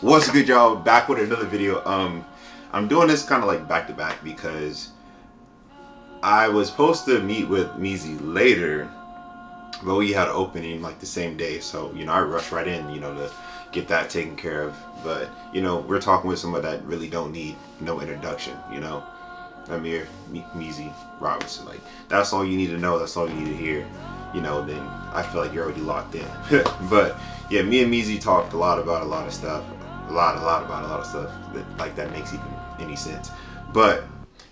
What's good, y'all? Back with another video. I'm doing this kind of like back to back because I was supposed to meet with Meezy later, but we had an opening like the same day, so I rushed right in, to get that taken care of. But we're talking with someone that really don't need no introduction. Nahmier Meezy Robinson. Like, that's all you need to know. That's all you need to hear. Then I feel like you're already locked in. But yeah, me and Meezy talked a lot about a lot of stuff. A lot about a lot of stuff that makes even any sense. But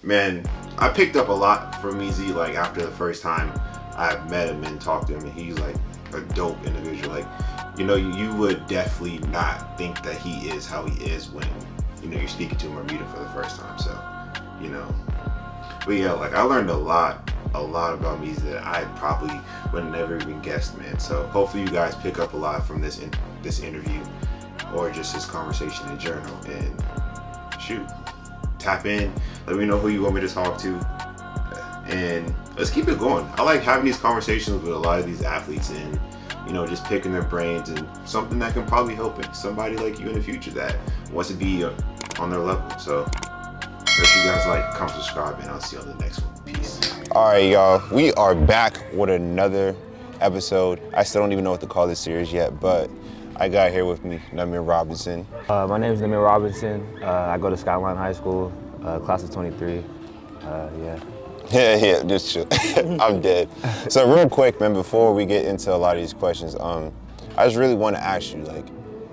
man, I picked up a lot from Meezy like after the first time I met him and talked to him, and he's like a dope individual. Like, you would definitely not think that he is how he is when you're speaking to him or meet him for the first time. So but yeah, like I learned a lot about Meezy that I probably would have never even guessed, man. So hopefully you guys pick up a lot from this interview, or just this conversation in general, and shoot, tap in, let me know who you want me to talk to, and let's keep it going. I like having these conversations with a lot of these athletes and just picking their brains and something that can probably help somebody like you in the future that wants to be on their level. So if you guys like, comment, subscribe, and I'll see you on the next one. Peace. All right, y'all, we are back with another episode. I still don't even know what to call this series yet, but I got here with me Nahmier Robinson. My name is Nahmier Robinson. I go to Skyline High School, class of 23. Yeah, just chill. I'm dead. So real quick, man, before we get into a lot of these questions, I just really want to ask you, like,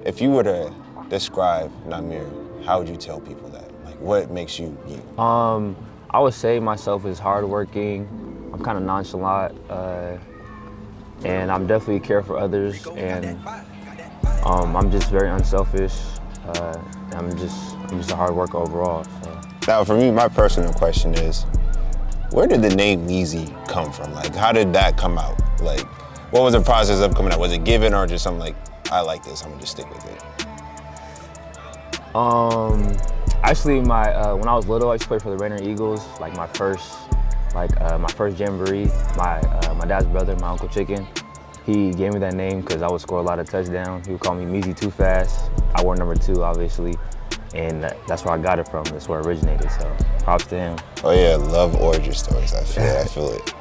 if you were to describe Nahmier, how would you tell people that? Like, what makes you you? I would say myself is hardworking. I'm kind of nonchalant, and I'm definitely care for others, and I'm just very unselfish. I'm just a hard worker overall. So. Now, for me, my personal question is, where did the name Meezy come from? Like, how did that come out? Like, what was the process of coming out? Was it given, or just something like, I like this, I'm gonna just stick with it? Actually, when I was little, I used to play for the Rainier Eagles. Like my first jamboree, my dad's brother, my Uncle Chicken, he gave me that name because I would score a lot of touchdowns. He would call me Meezy Too Fast. I wore number 2, obviously, and that's where I got it from. That's where it originated. So props to him. Oh yeah, love origin stories. I feel it.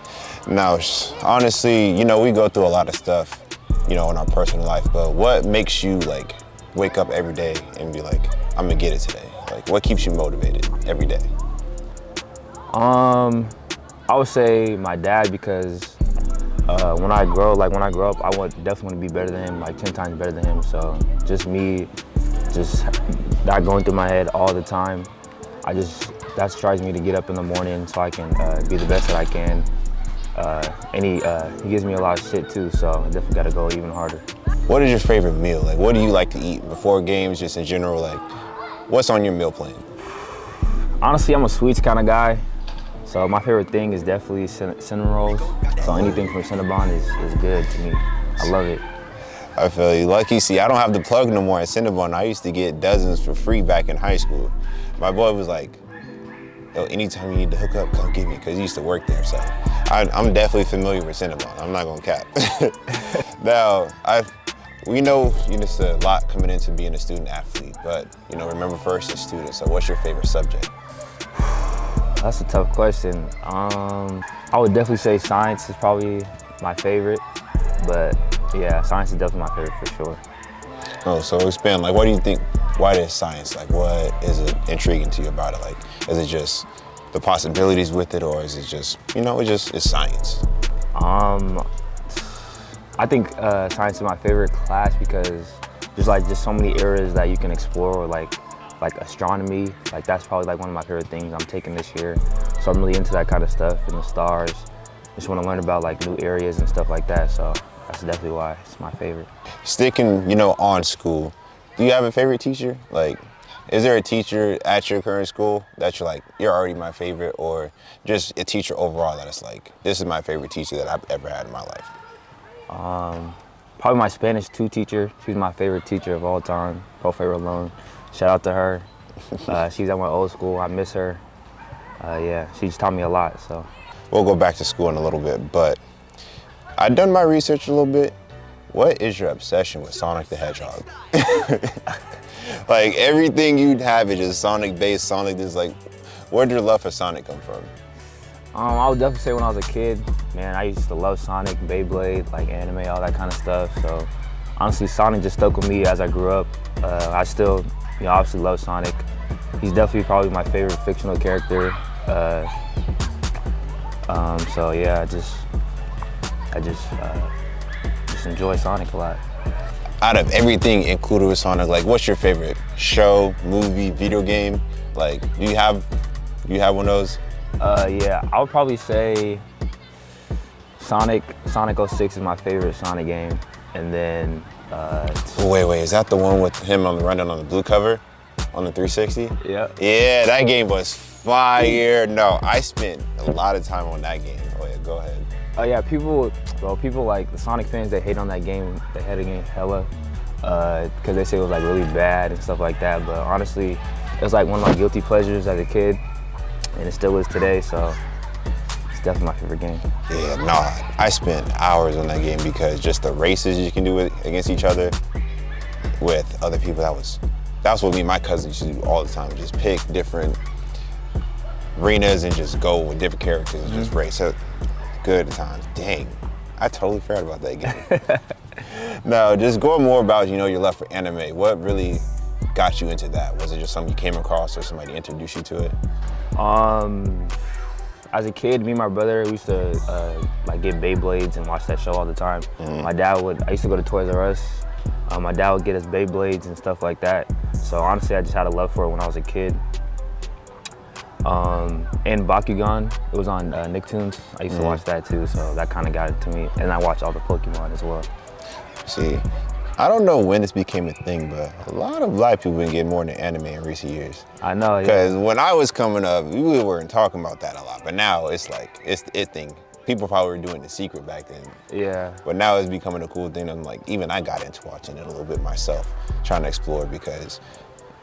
Now, honestly, we go through a lot of stuff, in our personal life. But what makes you like wake up every day and be like, I'm gonna get it today? Like, what keeps you motivated every day? I would say my dad, because when I grow up, I definitely want to be better than him, like 10 times better than him. So just that going through my head all the time. That drives me to get up in the morning so I can be the best that I can. And he gives me a lot of shit too, so I definitely got to go even harder. What is your favorite meal? Like, what do you like to eat before games, just in general? Like, what's on your meal plan? Honestly, I'm a sweets kind of guy. So my favorite thing is definitely cinnamon rolls. So anything from Cinnabon is good to me. I love it. I feel you. Lucky, see, I don't have the plug no more at Cinnabon. I used to get dozens for free back in high school. My boy was like, yo, anytime you need to hook up, come get me, because he used to work there. So I'm definitely familiar with Cinnabon. I'm not gonna cap. Now, we know it's a lot coming into being a student athlete, but remember first as student. So what's your favorite subject? That's a tough question. I would definitely say science is probably my favorite, but yeah, science is definitely my favorite for sure. Oh, so expand, like, what do you think, why is science? Like, what is it intriguing to you about it? Like, is it just the possibilities with it, or is it just, it's science? I think science is my favorite class because there's just so many areas that you can explore, like astronomy. Like, that's probably like one of my favorite things I'm taking this year. So I'm really into that kind of stuff and the stars. Just want to learn about like new areas and stuff like that. So that's definitely why it's my favorite. Sticking, on school, do you have a favorite teacher? Like, is there a teacher at your current school that you're already my favorite, or just a teacher overall that it's like, this is my favorite teacher that I've ever had in my life? Probably my Spanish 2 teacher. She's my favorite teacher of all time, Profe Rolón. Shout out to her. She's at my old school. I miss her. Yeah, she just taught me a lot. So we'll go back to school in a little bit, but I've done my research a little bit. What is your obsession with Sonic the Hedgehog? Like everything you'd have is just Sonic based. Sonic is like, where'd your love for Sonic come from? I would definitely say when I was a kid, man, I used to love Sonic, Beyblade, like anime, all that kind of stuff. So honestly, Sonic just stuck with me as I grew up. I still, obviously love Sonic. He's definitely probably my favorite fictional character. So yeah, I just enjoy Sonic a lot. Out of everything included with Sonic, like what's your favorite show, movie, video game? Like, do you have one of those? Yeah, I would probably say Sonic 06 is my favorite Sonic game. And then Wait, is that the one with him on the running on the blue cover on the 360? Yeah. Yeah, that game was fire. No, I spent a lot of time on that game. Oh yeah, go ahead. Oh yeah, people like the Sonic fans, they hate on that game. They hate again hella because they say it was like really bad and stuff like that. But honestly, it was like one of my guilty pleasures as a kid, and it still is today. So it's definitely my favorite game. Yeah, no, I spent hours on that game because just the races you can do against each other with other people. That's what me and my cousins used to do all the time. Just pick different arenas and just go with different characters and just race. So, good times. Dang, I totally forgot about that game. No, just going more about, your love for anime. What really got you into that? Was it just something you came across or somebody introduced you to it? As a kid, me and my brother, we used to like get Beyblades and watch that show all the time. I used to go to Toys R Us. My dad would get us Beyblades and stuff like that. So honestly, I just had a love for it when I was a kid. And Bakugan, it was on Nicktoons. I used to watch that too, so that kind of got it to me. And I watched all the Pokemon as well. See, I don't know when this became a thing, but a lot of black people been getting more into anime in recent years. I know, yeah. Because when I was coming up, we weren't talking about that a lot, but now it's like, it's the thing. People probably were doing the secret back then. Yeah. But now it's becoming a cool thing. I'm like, even I got into watching it a little bit myself, trying to explore because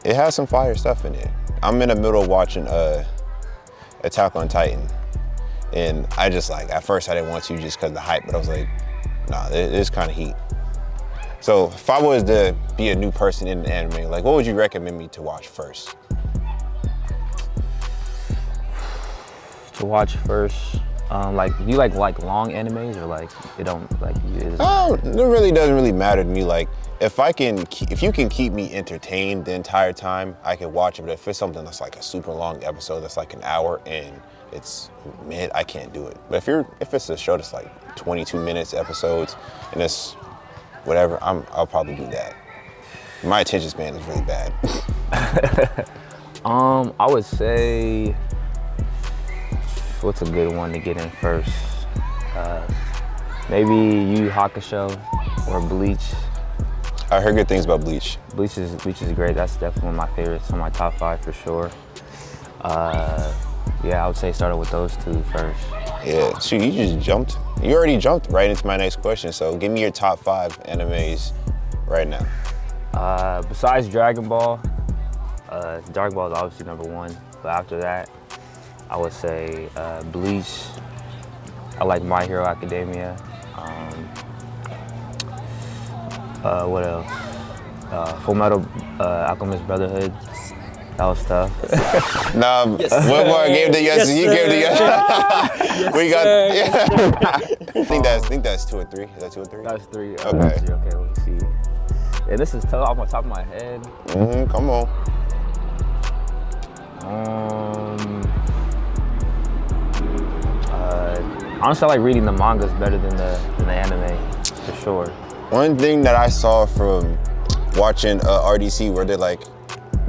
it has some fire stuff in it. I'm in the middle of watching Attack on Titan. And I just like, at first I didn't want to just because of the hype, but I was like, nah, it's kind of heat. So if I was to be a new person in the anime, like what would you recommend me to watch first? To watch first, like, do you like long animes or like, it don't, like, it really doesn't really matter to me. Like, if you can keep me entertained the entire time, I can watch it. But if it's something that's like a super long episode that's like an hour and it's mid, I can't do it. But if it's a show that's like 22 minutes episodes and it's whatever, I'll probably do that. My attention span is really bad. I would say, what's a good one to get in first? Maybe Yu Yu Hakusho or Bleach. I heard good things about Bleach. Bleach is great. That's definitely one of my favorites. On my top 5 for sure. Yeah, I would say started with those two first. Yeah, so you already jumped right into my next question. So give me your top 5 animes right now. Besides Dragon Ball, Dragon Ball is obviously number 1. But after that, I would say Bleach. I like My Hero Academia. What else? Full Metal Alchemist Brotherhood. That was tough. Nah, yes, one more gave the yes. You gave the yes. Yes, we got. Yeah. I think that's 2 or 3. Is that 2 or 3? That's 3. Okay. Okay, let's see. Yeah, this is tough off the top of my head. Come on. Honestly, I like reading the mangas better than the anime, for sure. One thing that I saw from watching RDC where they're like,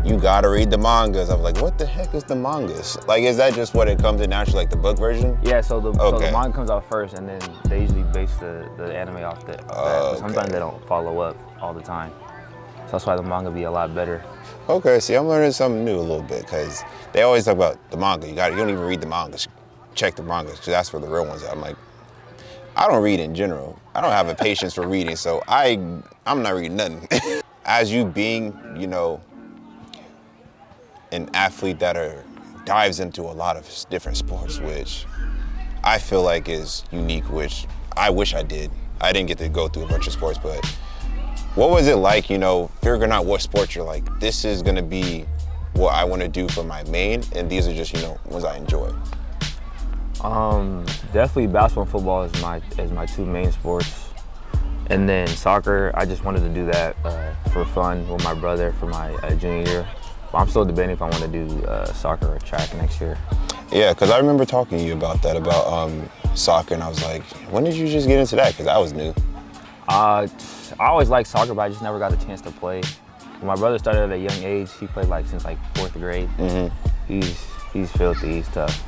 you gotta read the mangas. I was like, what the heck is the mangas? Like, is that just what it comes in naturally, like the book version? Yeah, so the manga comes out first, and then they usually base the anime off that. But sometimes they don't follow up all the time. So that's why the manga be a lot better. Okay, see, I'm learning something new a little bit, because they always talk about the manga. You don't even read the mangas. Check the mangas, because that's where the real ones are. I'm like, I don't read in general. I don't have a patience for reading, so I'm not reading nothing. As you being, an athlete that dives into a lot of different sports, which I feel like is unique, which I wish I did. I didn't get to go through a bunch of sports, but What was it like, figuring out what sport you're like, this is gonna be what I wanna do for my main, and these are just, ones I enjoy? Definitely basketball and football is my two main sports. And then soccer, I just wanted to do that for fun with my brother for my junior year. But I'm still debating if I want to do soccer or track next year. Yeah, because I remember talking to you about that, about soccer, and I was like, when did you just get into that? Because that was new. I always liked soccer, but I just never got a chance to play. When my brother started at a young age, he played since 4th grade. Mm-hmm. He's filthy, he's tough.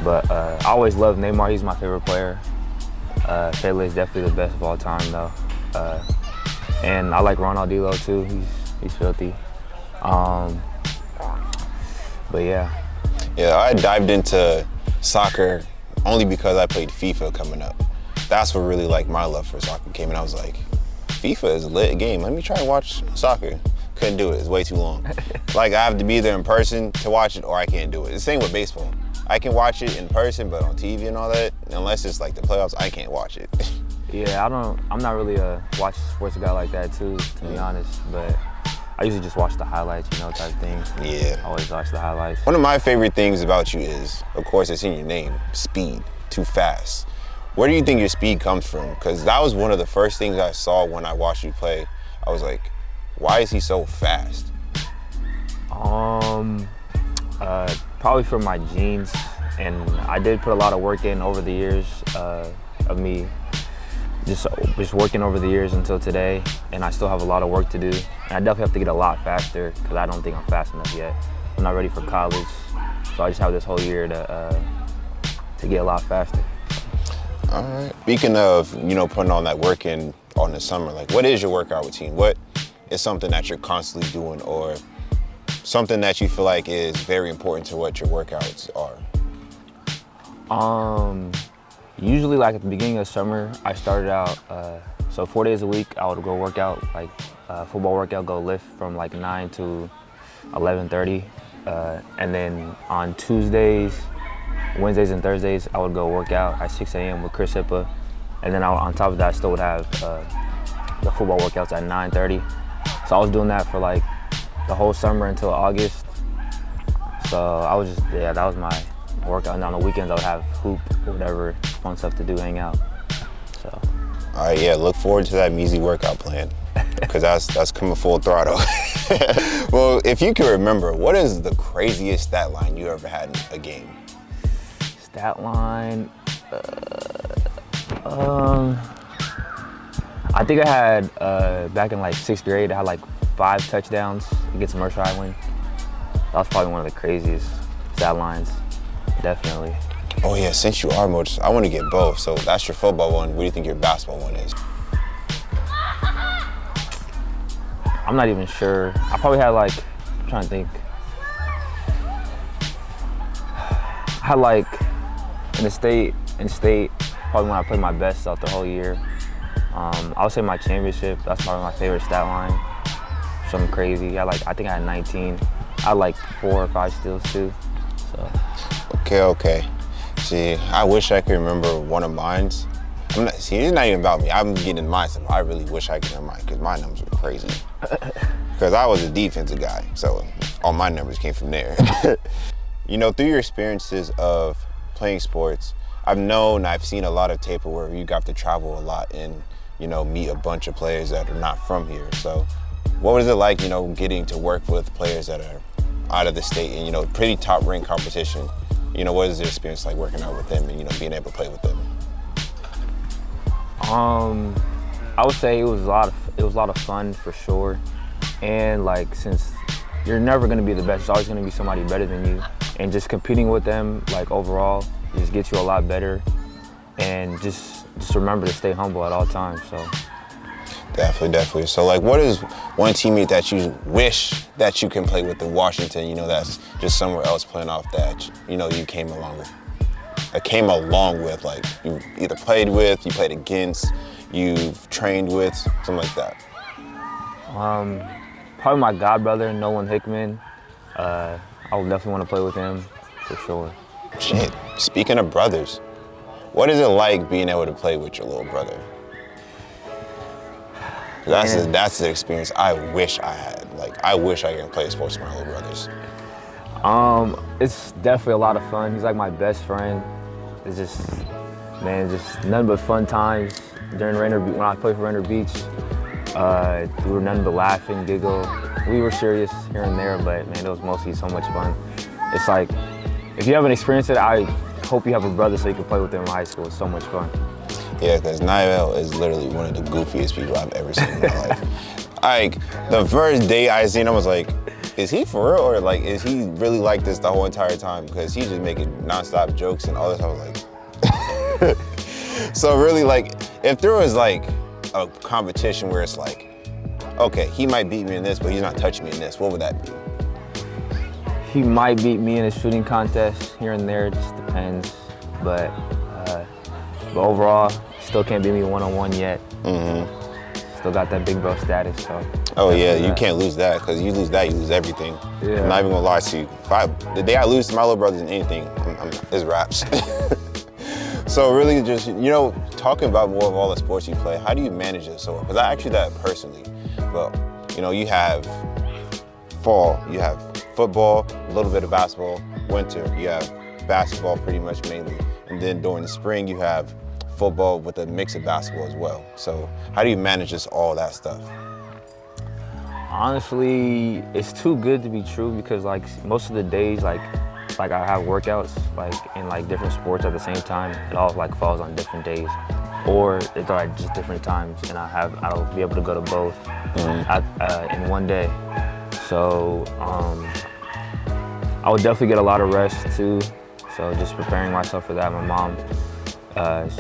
But I always loved Nahmier. He's my favorite player. Pele is definitely the best of all time, though. And I like Ronaldinho too. He's filthy. But yeah. Yeah, I dived into soccer only because I played FIFA coming up. That's what really my love for soccer came, and I was like, FIFA is a lit game. Let me try and watch soccer. Couldn't do it. It's way too long. I have to be there in person to watch it, or I can't do it. It's the same with baseball. I can watch it in person, but on TV and all that, unless it's the playoffs, I can't watch it. Yeah, I'm not really a watch sports guy like that too, to be honest. But I usually just watch the highlights, type thing. Yeah. I always watch the highlights. One of my favorite things about you is, of course, it's in your name, speed, too fast. Where do you think your speed comes from? Because that was one of the first things I saw when I watched you play. I was like, why is he so fast? Probably from my genes, and I did put a lot of work in over the years of me just working over the years until today, and I still have a lot of work to do, and I definitely have to get a lot faster because I don't think I'm fast enough yet. I'm not ready for college, so I just have this whole year to get a lot faster. All right. Speaking of, putting on that work in on the summer, what is your workout routine? What is something that you're constantly doing, or something that you feel like is very important to what your workouts are? Usually at the beginning of summer, I started out, so 4 days a week, I would go work out, football workout, go lift from 9 to 11:30. And then on Tuesdays, Wednesdays and Thursdays, I would go work out at 6 a.m. with Chris Hippa. And then on top of that, I still would have the football workouts at 9:30. So I was doing that for the whole summer until August. So I was that was my workout. And on the weekends, I would have hoop or whatever fun stuff to do, hang out. So. All right, yeah, look forward to that Meezy workout plan, because that's coming full throttle. Well, if you can remember, what is the craziest stat line you ever had in a game? Stat line, I think I had, back in 6th grade, I had 5 touchdowns against Mercer Island. That was probably one of the craziest stat lines, definitely. Oh yeah, since you are motor, I want to get both. So that's your football one. What do you think your basketball one is? I'm not even sure. I probably had I'm trying to think. I had in state, probably when I played my best out the whole year. I would say my championship, that's probably my favorite stat line. Something crazy. I think I had 19. I had 4 or 5 steals too. So. Okay. See, I wish I could remember one of mine's. It's not even about me. I'm getting mine, so I really wish I could remember mine, because my numbers were crazy. Because I was a defensive guy, so all my numbers came from there. Through your experiences of playing sports, I've seen a lot of tape where you got to travel a lot and, meet a bunch of players that are not from here. So what was it like, getting to work with players that are out of the state and, pretty top ranked competition? What is the experience like working out with them and, being able to play with them? I would say it was a lot of fun for sure. And since you're never gonna be the best, there's always gonna be somebody better than you. And just competing with them, overall, just gets you a lot better. And just remember to stay humble at all times, so. Definitely. So what is one teammate that you wish that you can play with in Washington, that's just somewhere else playing off that, you came along with? You either played with, you played against, you've trained with, something like that. Probably my godbrother, Nolan Hickman. I would definitely want to play with him, for sure. Shit, speaking of brothers, what is it like being able to play with your little brother? That's the experience I wish I had. Like, I wish I could play sports with my little brothers. It's definitely a lot of fun. He's like my best friend. It's just, man, just nothing but fun times during when I played for Rainier Beach. We were nothing but laughing, giggle. We were serious here and there, but man, it was mostly so much fun. It's like, if you haven't experienced it, I hope you have a brother so you can play with him in high school. It's so much fun. Yeah, because Nahmier is literally one of the goofiest people I've ever seen in my life. Like, the first day I seen him, I was like, is he for real, or like, is he really like this the whole entire time? Because he's just making nonstop jokes and all this. I was like, so really, like, if there was like a competition where it's like, okay, he might beat me in this, but he's not touching me in this, what would that be? He might beat me in a shooting contest here and there, it just depends. But overall, still can't beat me one-on-one yet. Still got that big bro status, so. Oh yeah, you can't lose that, because you lose that, you lose everything. Yeah. I'm not even gonna lie to you. The day I lose to my little brothers in anything, it's raps. So really just, you know, talking about more of all the sports you play, how do you manage it so well? Because I asked you that personally. But, you know, you have fall, you have football, a little bit of basketball, winter, you have basketball pretty much mainly. And then during the spring, you have football with a mix of basketball as well. So how do you manage just all that stuff? Honestly, it's too good to be true because like most of the days, like I have workouts like in like different sports at the same time. It all like falls on different days, or it's like just different times, and I'll be able to go to both in one day. So I would definitely get a lot of rest too. So just preparing myself for that. My mom,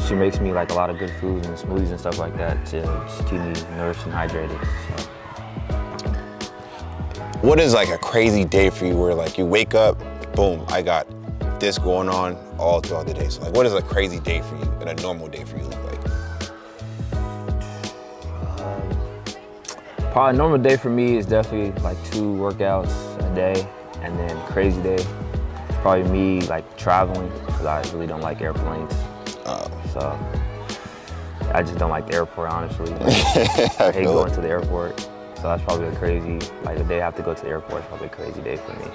she makes me like a lot of good food and smoothies and stuff like that to just keep me nourished and hydrated. So. What is like a crazy day for you where like you wake up, boom, I got this going on all throughout the day? So like, what is a crazy day for you and a normal day for you look like? Probably a normal day for me is definitely like 2 workouts a day, and then crazy day, probably me like traveling because I really don't like airplanes. So I just don't like the airport, honestly. Like, I hate going to the airport. So that's probably a crazy, like the day I have to go to the airport is probably a crazy day for me.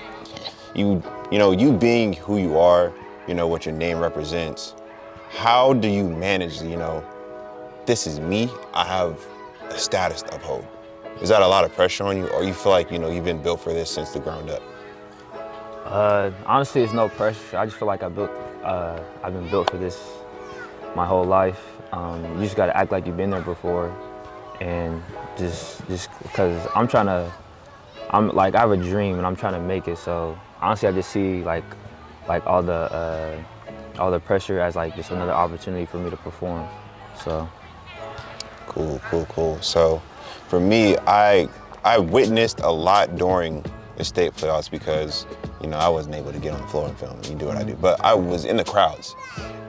You know, you being who you are, you know, what your name represents, how do you manage, you know, this is me, I have a status to uphold? Is that a lot of pressure on you, or you feel like, you know, you've been built for this since the ground up? Honestly, it's no pressure. I just feel like I've been built for this my whole life. You just gotta act like you've been there before, and just because I'm like, I have a dream and I'm trying to make it. So honestly, I just see like all the pressure as like just another opportunity for me to perform. So. Cool. So for me, I witnessed a lot during the state playoffs because, you know, I wasn't able to get on the floor and film and do what I do. But I was in the crowds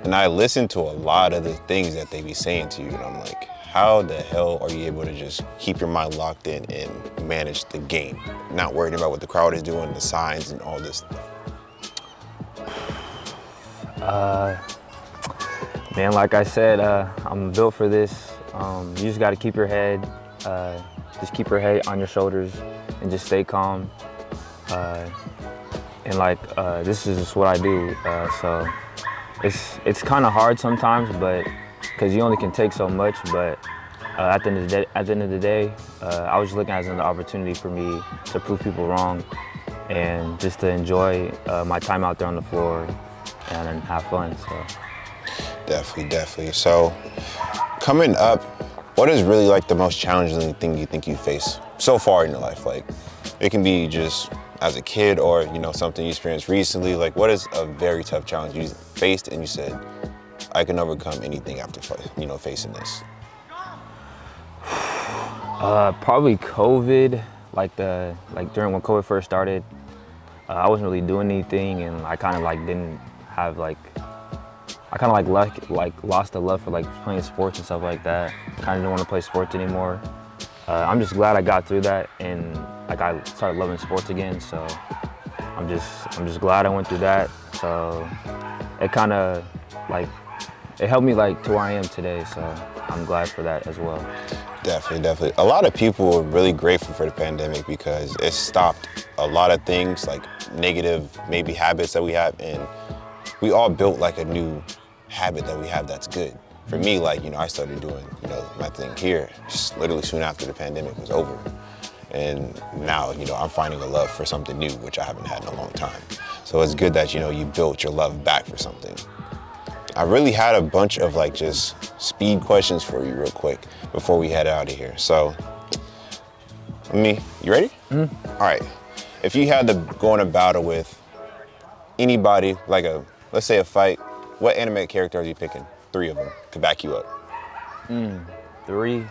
and I listened to a lot of the things that they be saying to you, and I'm like, how the hell are you able to just keep your mind locked in and manage the game, not worried about what the crowd is doing, the signs and all this stuff? Man, like I said, I'm built for this. You just got to keep your head, just keep your head on your shoulders and just stay calm. And like, this is just what I do. So it's kind of hard sometimes, but because you only can take so much. But at the end of the day, I was just looking at it as an opportunity for me to prove people wrong and just to enjoy my time out there on the floor and have fun. So. Definitely. So coming up, what is really like the most challenging thing you think you face so far in your life? Like, it can be just as a kid or, you know, something you experienced recently. Like, what is a very tough challenge you faced and you said, I can overcome anything after, you know, facing this? Probably COVID. Like during when COVID first started, I wasn't really doing anything, and I kind of like didn't have like, I kind of like lost the love for like playing sports and stuff like that. Kind of didn't want to play sports anymore. I'm just glad I got through that, and like I started loving sports again. So I'm just glad I went through that. So it kind of like, it helped me like to where I am today. So I'm glad for that as well. Definitely. A lot of people were really grateful for the pandemic because it stopped a lot of things, like negative maybe habits that we have, and we all built like a new habit that we have that's good. For me, like, I started doing, my thing here just literally soon after the pandemic was over. And now, I'm finding a love for something new, which I haven't had in a long time. So it's good that, you built your love back for something. I really had a bunch of like just speed questions for you real quick before we head out of here. So, you ready? Mm-hmm. All right. If you had to go in a battle with anybody, like let's say a fight, what animated character are you picking? 3 of them to back you up. 3.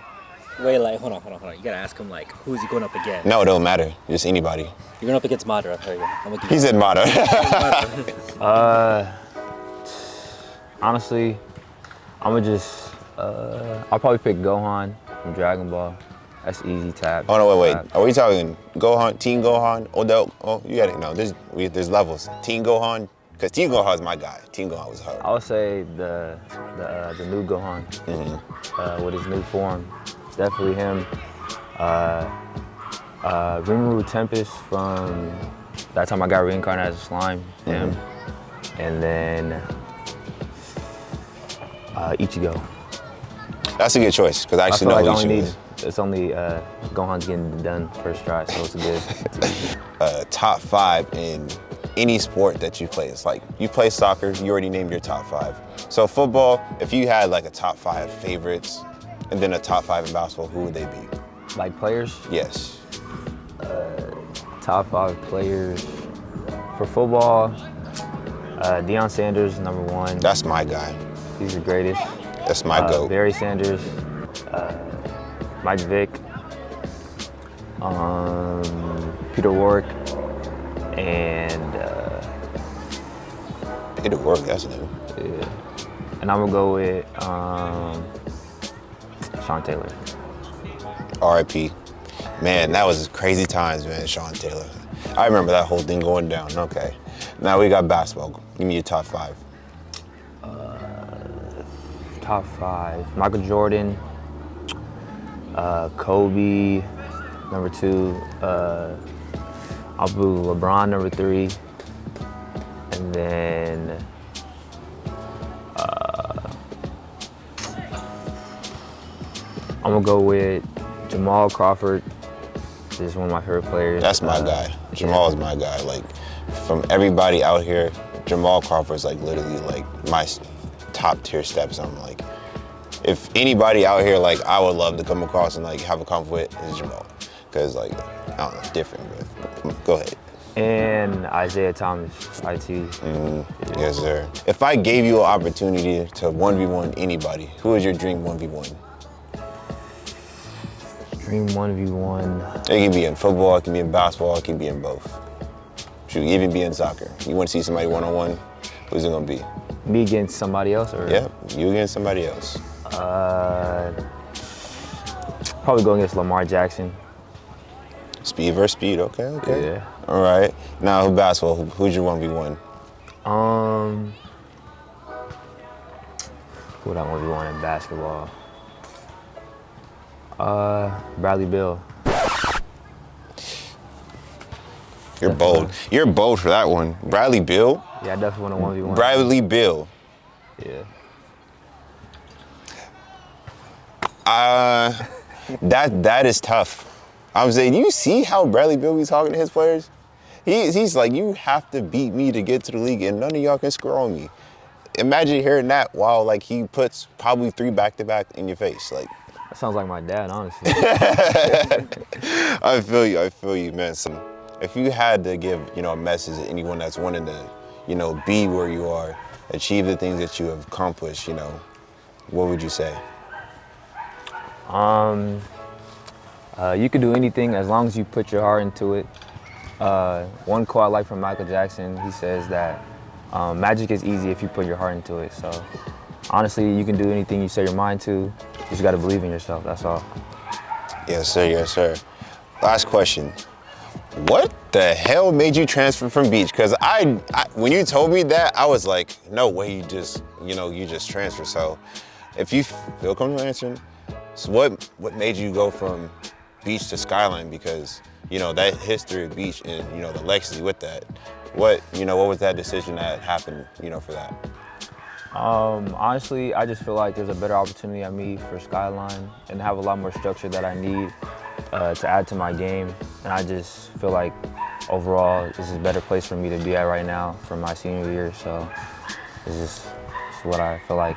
Wait, like, hold on. You gotta ask him, like, who's he going up against? No, it don't matter. Just anybody. You're going up against Madara. There you go. He said Madara. Honestly, I'll probably pick Gohan from Dragon Ball. That's easy tap. Oh, no, wait. Are we talking Gohan, Teen Gohan, Odell? Oh, you got it. No, there's levels. Teen Gohan, because Teen Gohan is my guy. Teen Gohan was hard. I would say the new Gohan with his new form. Definitely him. Rimuru Tempest from that time I got reincarnated as a slime. Him. And then Ichigo. That's a good choice because I actually know who Ichigo is. It's only Gohan's getting done first try, so it's good. Top 5 in any sport that you play. It's like you play soccer, you already named your top 5. So football, if you had like a top 5 favorites and then a top 5 in basketball, who would they be? Like players? Yes. Top 5 players. For football, Deion Sanders, number 1. That's my guy. He's the greatest. That's my GOAT. Barry Sanders, Mike Vick, Peter Warwick, and Peter Warwick, that's new. Yeah. And I'm gonna go with Sean Taylor. R.I.P. Man, that was crazy times, man, Sean Taylor. I remember that whole thing going down. Okay. Now we got basketball. Give me your top 5. Top 5. Michael Jordan, Kobe, number 2. I'll put LeBron, number 3. And then I'm gonna go with Jamal Crawford. This is one of my favorite players. That's my guy. Jamal is my guy. Like, from everybody out here, Jamal Crawford's like literally like my top tier steps. I'm like, if anybody out here like I would love to come across and like have a convo with is Jamal, because like I don't know, different. But go ahead. And Isaiah Thomas, IT. Yes, sir. If I gave you an opportunity to 1v1 anybody, who is your dream 1v1? Dream 1v1. It can be in football, it can be in basketball, it can be in both. Should even be in soccer. You want to see somebody one-on-one, who's it gonna be? Me against somebody else, or? Yeah, you against somebody else. Probably go against Lamar Jackson. Speed versus speed, okay. Yeah. All right. Now, basketball, who's your 1v1? Who would I 1v1 in basketball? Bradley Beal. You're bold. You're bold for that one. Bradley Beal? Yeah, I definitely want to 1v1. Bradley Beal. Yeah. That is tough. I'm saying, do you see how Bradley Beal be talking to his players? He's like, you have to beat me to get to the league, and none of y'all can score on me. Imagine hearing that while like he puts probably 3 back-to-back in your face. Like, that sounds like my dad, honestly. I feel you, man. So, if you had to give, a message to anyone that's wanting to, be where you are, achieve the things that you have accomplished, what would you say? You can do anything as long as you put your heart into it. One quote I like from Michael Jackson, he says that magic is easy if you put your heart into it. So honestly, you can do anything you set your mind to. You just got to believe in yourself, that's all. Yes, sir, yes, sir. Last question. What the hell made you transfer from Beach? Because I when you told me that, I was like, no way you just transfer. So if you feel comfortable answering, So what made you go from beach to skyline? Because, you know, that history of beach and, you know, the legacy with that. What was that decision that happened, you know, for that? Honestly, I just feel like there's a better opportunity at me for Skyline and have a lot more structure that I need to add to my game. And I just feel like overall, this is a better place for me to be at right now for my senior year. So it's what I feel like.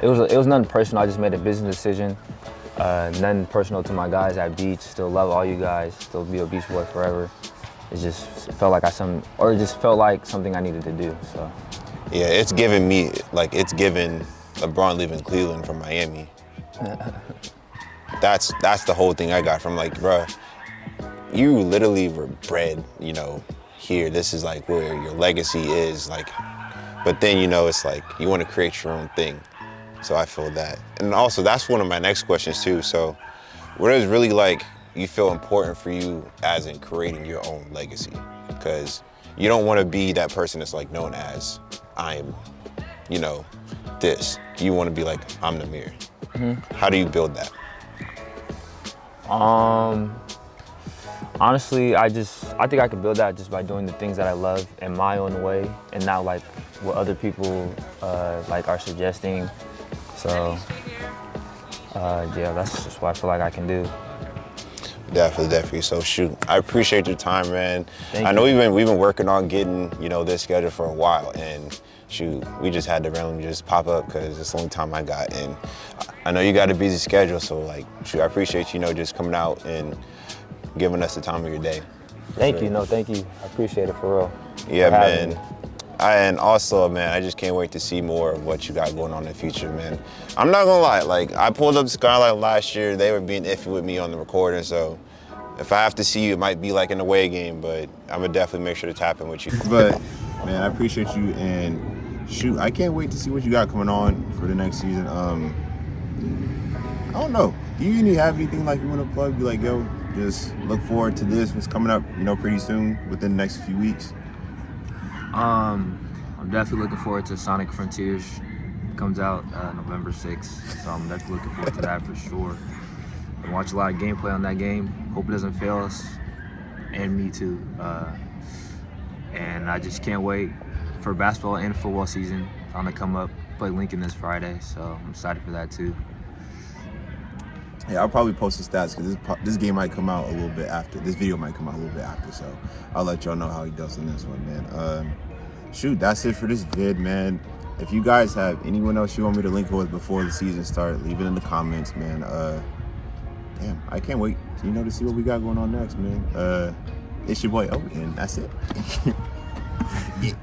It was nothing personal. I just made a business decision. Nothing personal to my guys at Beach. Still love all you guys. Still be a Beach boy forever. It just felt like something I needed to do. So. Yeah, it's given LeBron leaving Cleveland from Miami. That's the whole thing I got from, like, bruh, you literally were bred, you know, here. This is like where your legacy is, like, but then, you know, it's like you want to create your own thing. So I feel that. And also, that's one of my next questions too. So what is really, like, you feel important for you as in creating your own legacy? Because you don't want to be that person that's, like, known as, I'm, you know, this. You want to be like, I'm Nahmier. Mm-hmm. How do you build that? Honestly, I think I could build that just by doing the things that I love in my own way and not like what other people like are suggesting. So yeah, that's just what I feel like I can do. Definitely. So shoot, I appreciate your time, man. Thank I know you. we've been working on getting, you know, this schedule for a while, and shoot, we just had to randomly just pop up because it's the only time I got. And I know you got a busy schedule, so, like, shoot, I appreciate you, you know, just coming out and giving us the time of your day. Thank you. No, thank you. I appreciate it for real. Yeah, man. And also, man, I just can't wait to see more of what you got going on in the future, man. I'm not gonna lie, like, I pulled up Skyline last year. They were being iffy with me on the recording, so if I have to see you, it might be like an away game, but I'm gonna definitely make sure to tap in with you. But, man, I appreciate you, and shoot, I can't wait to see what you got coming on for the next season. I don't know. Do you have anything, like, you wanna plug? Be like, yo, just look forward to this. What's coming up, you know, pretty soon, within the next few weeks. I'm definitely looking forward to Sonic Frontiers. It comes out November 6th, so I'm definitely looking forward to that for sure. I watch a lot of gameplay on that game. Hope it doesn't fail us, and me too. And I just can't wait for basketball and football season on to come up. Play Lincoln this Friday, so I'm excited for that too. Yeah, I'll probably post the stats because this game might come out a little bit after. This video might come out a little bit after, so I'll let y'all know how he does in this one, man. Shoot, that's it for this vid, man. If you guys have anyone else you want me to link with before the season starts, leave it in the comments, man. Damn, I can't wait, you know, to see what we got going on next, man. It's your boy, and that's it. Yeah.